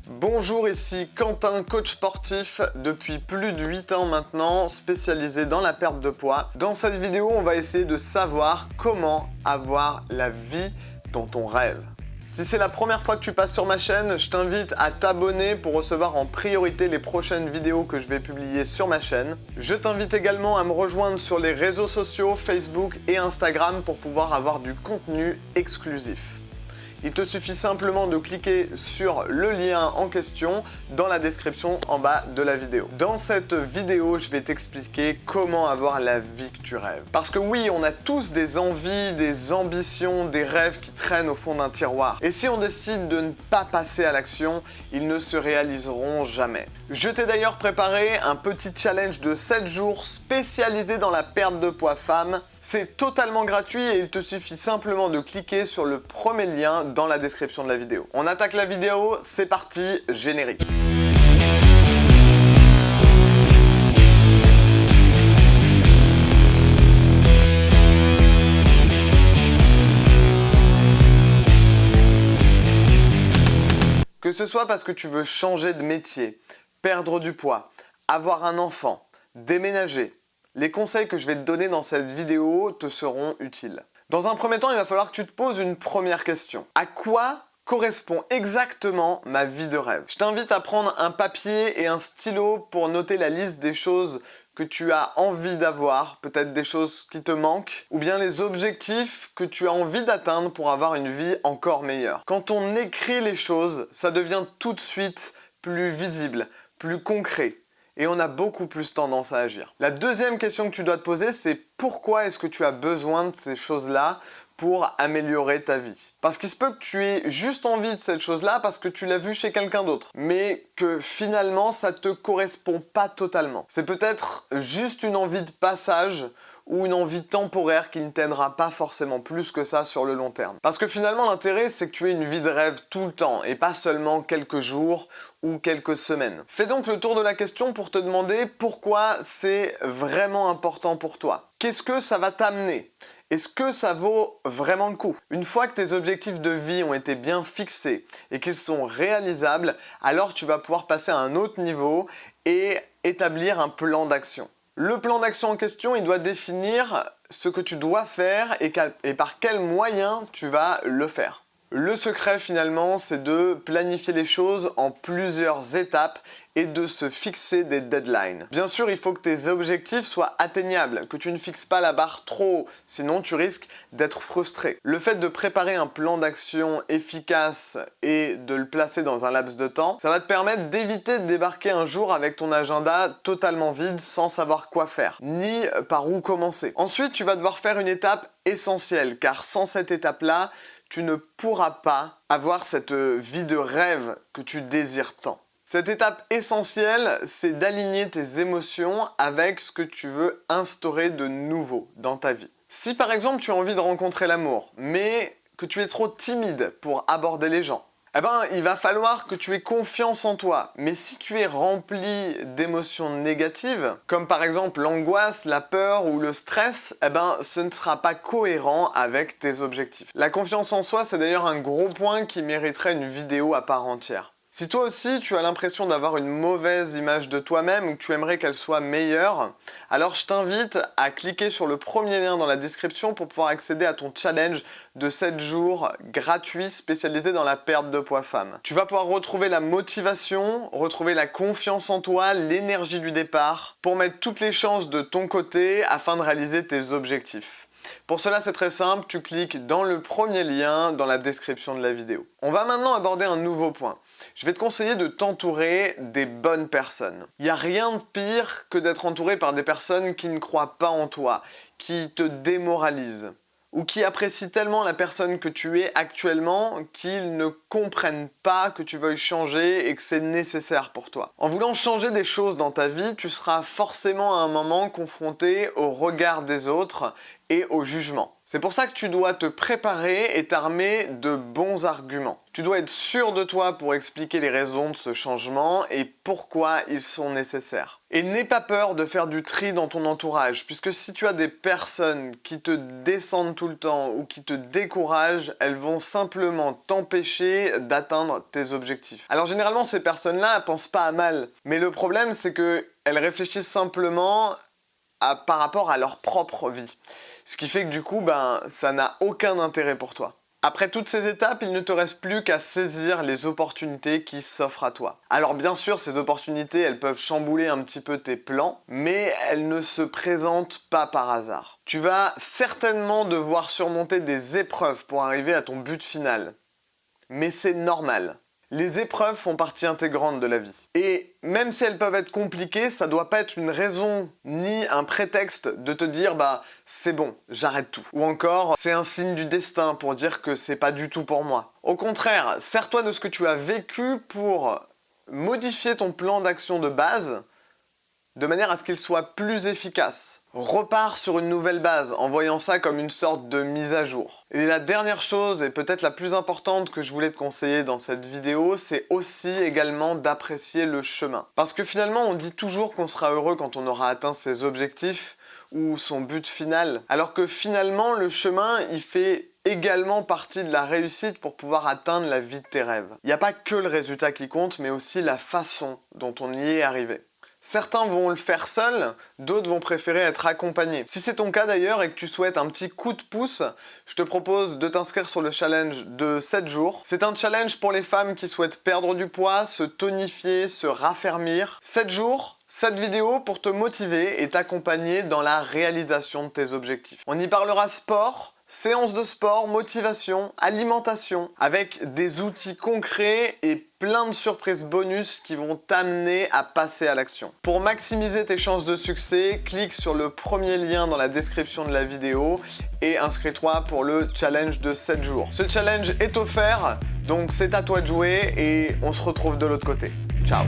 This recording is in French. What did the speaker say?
Bonjour, ici Quentin, coach sportif depuis plus de 8 ans maintenant, spécialisé dans la perte de poids. Dans cette vidéo, on va essayer de savoir comment avoir la vie dont on rêve. Si c'est la première fois que tu passes sur ma chaîne, je t'invite à t'abonner pour recevoir en priorité les prochaines vidéos que je vais publier sur ma chaîne. Je t'invite également à me rejoindre sur les réseaux sociaux, Facebook et Instagram pour pouvoir avoir du contenu exclusif. Il te suffit simplement de cliquer sur le lien en question dans la description en bas de la vidéo. Dans cette vidéo, je vais t'expliquer comment avoir la vie que tu rêves. Parce que oui, on a tous des envies, des ambitions, des rêves qui traînent au fond d'un tiroir. Et si on décide de ne pas passer à l'action, ils ne se réaliseront jamais. Je t'ai d'ailleurs préparé un petit challenge de 7 jours spécialisé dans la perte de poids femme. C'est totalement gratuit et il te suffit simplement de cliquer sur le premier lien dans la description de la vidéo. On attaque la vidéo, c'est parti, générique. Que ce soit parce que tu veux changer de métier, perdre du poids, avoir un enfant, déménager, les conseils que je vais te donner dans cette vidéo te seront utiles. Dans un premier temps, il va falloir que tu te poses une première question. À quoi correspond exactement ma vie de rêve? Je t'invite à prendre un papier et un stylo pour noter la liste des choses que tu as envie d'avoir, peut-être des choses qui te manquent, ou bien les objectifs que tu as envie d'atteindre pour avoir une vie encore meilleure. Quand on écrit les choses, ça devient tout de suite plus visible, plus concret. Et on a beaucoup plus tendance à agir. La deuxième question que tu dois te poser, c'est pourquoi est-ce que tu as besoin de ces choses-là pour améliorer ta vie? Parce qu'il se peut que tu aies juste envie de cette chose-là parce que tu l'as vu chez quelqu'un d'autre, mais que finalement ça te correspond pas totalement. C'est peut-être juste une envie de passage ou une envie temporaire qui ne t'aidera pas forcément plus que ça sur le long terme. Parce que finalement l'intérêt c'est que tu aies une vie de rêve tout le temps et pas seulement quelques jours ou quelques semaines. Fais donc le tour de la question pour te demander pourquoi c'est vraiment important pour toi. Qu'est-ce que ça va t'amener? Est-ce que ça vaut vraiment le coup? Une fois que tes objectifs de vie ont été bien fixés et qu'ils sont réalisables, alors tu vas pouvoir passer à un autre niveau et établir un plan d'action. Le plan d'action en question, il doit définir ce que tu dois faire et par quels moyens tu vas le faire. Le secret finalement, c'est de planifier les choses en plusieurs étapes et de se fixer des deadlines. Bien sûr, il faut que tes objectifs soient atteignables, que tu ne fixes pas la barre trop haut, sinon tu risques d'être frustré. Le fait de préparer un plan d'action efficace et de le placer dans un laps de temps, ça va te permettre d'éviter de débarquer un jour avec ton agenda totalement vide sans savoir quoi faire, ni par où commencer. Ensuite, tu vas devoir faire une étape essentielle, car sans cette étape-là, tu ne pourras pas avoir cette vie de rêve que tu désires tant. Cette étape essentielle, c'est d'aligner tes émotions avec ce que tu veux instaurer de nouveau dans ta vie. Si par exemple tu as envie de rencontrer l'amour, mais que tu es trop timide pour aborder les gens, eh ben, il va falloir que tu aies confiance en toi. Mais si tu es rempli d'émotions négatives, comme par exemple l'angoisse, la peur ou le stress, eh ben, ce ne sera pas cohérent avec tes objectifs. La confiance en soi, c'est d'ailleurs un gros point qui mériterait une vidéo à part entière. Si toi aussi tu as l'impression d'avoir une mauvaise image de toi-même ou que tu aimerais qu'elle soit meilleure, alors je t'invite à cliquer sur le premier lien dans la description pour pouvoir accéder à ton challenge de 7 jours gratuit spécialisé dans la perte de poids femme. Tu vas pouvoir retrouver la motivation, retrouver la confiance en toi, l'énergie du départ pour mettre toutes les chances de ton côté afin de réaliser tes objectifs. Pour cela, c'est très simple, tu cliques dans le premier lien dans la description de la vidéo. On va maintenant aborder un nouveau point. Je vais te conseiller de t'entourer des bonnes personnes. Il n'y a rien de pire que d'être entouré par des personnes qui ne croient pas en toi, qui te démoralisent, ou qui apprécient tellement la personne que tu es actuellement qu'ils ne comprennent pas que tu veuilles changer et que c'est nécessaire pour toi. En voulant changer des choses dans ta vie, tu seras forcément à un moment confronté au regard des autres et au jugement. C'est pour ça que tu dois te préparer et t'armer de bons arguments. Tu dois être sûr de toi pour expliquer les raisons de ce changement et pourquoi ils sont nécessaires. Et n'aie pas peur de faire du tri dans ton entourage, puisque si tu as des personnes qui te descendent tout le temps ou qui te découragent, elles vont simplement t'empêcher d'atteindre tes objectifs. Alors généralement, ces personnes-là, elles pensent pas à mal, mais le problème, c'est qu'elles réfléchissent simplement par rapport à leur propre vie. Ce qui fait que du coup, ça n'a aucun intérêt pour toi. Après toutes ces étapes, il ne te reste plus qu'à saisir les opportunités qui s'offrent à toi. Alors bien sûr, ces opportunités, elles peuvent chambouler un petit peu tes plans, mais elles ne se présentent pas par hasard. Tu vas certainement devoir surmonter des épreuves pour arriver à ton but final. Mais c'est normal. Les épreuves font partie intégrante de la vie. Et même si elles peuvent être compliquées, ça doit pas être une raison ni un prétexte de te dire c'est bon, j'arrête tout. Ou encore, c'est un signe du destin pour dire que c'est pas du tout pour moi. Au contraire, sers-toi de ce que tu as vécu pour modifier ton plan d'action de base de manière à ce qu'il soit plus efficace. Repars sur une nouvelle base en voyant ça comme une sorte de mise à jour. Et la dernière chose, et peut-être la plus importante que je voulais te conseiller dans cette vidéo, c'est aussi également d'apprécier le chemin. Parce que finalement, on dit toujours qu'on sera heureux quand on aura atteint ses objectifs ou son but final, alors que finalement, le chemin, il fait également partie de la réussite pour pouvoir atteindre la vie de tes rêves. Il n'y a pas que le résultat qui compte, mais aussi la façon dont on y est arrivé. Certains vont le faire seuls, d'autres vont préférer être accompagnés. Si c'est ton cas d'ailleurs et que tu souhaites un petit coup de pouce, je te propose de t'inscrire sur le challenge de 7 jours. C'est un challenge pour les femmes qui souhaitent perdre du poids, se tonifier, se raffermir. 7 jours, 7 vidéos pour te motiver et t'accompagner dans la réalisation de tes objectifs. On y parlera sport, séances de sport, motivation, alimentation, avec des outils concrets et plein de surprises bonus qui vont t'amener à passer à l'action. Pour maximiser tes chances de succès, clique sur le premier lien dans la description de la vidéo et inscris-toi pour le challenge de 7 jours. Ce challenge est offert, donc c'est à toi de jouer et on se retrouve de l'autre côté. Ciao!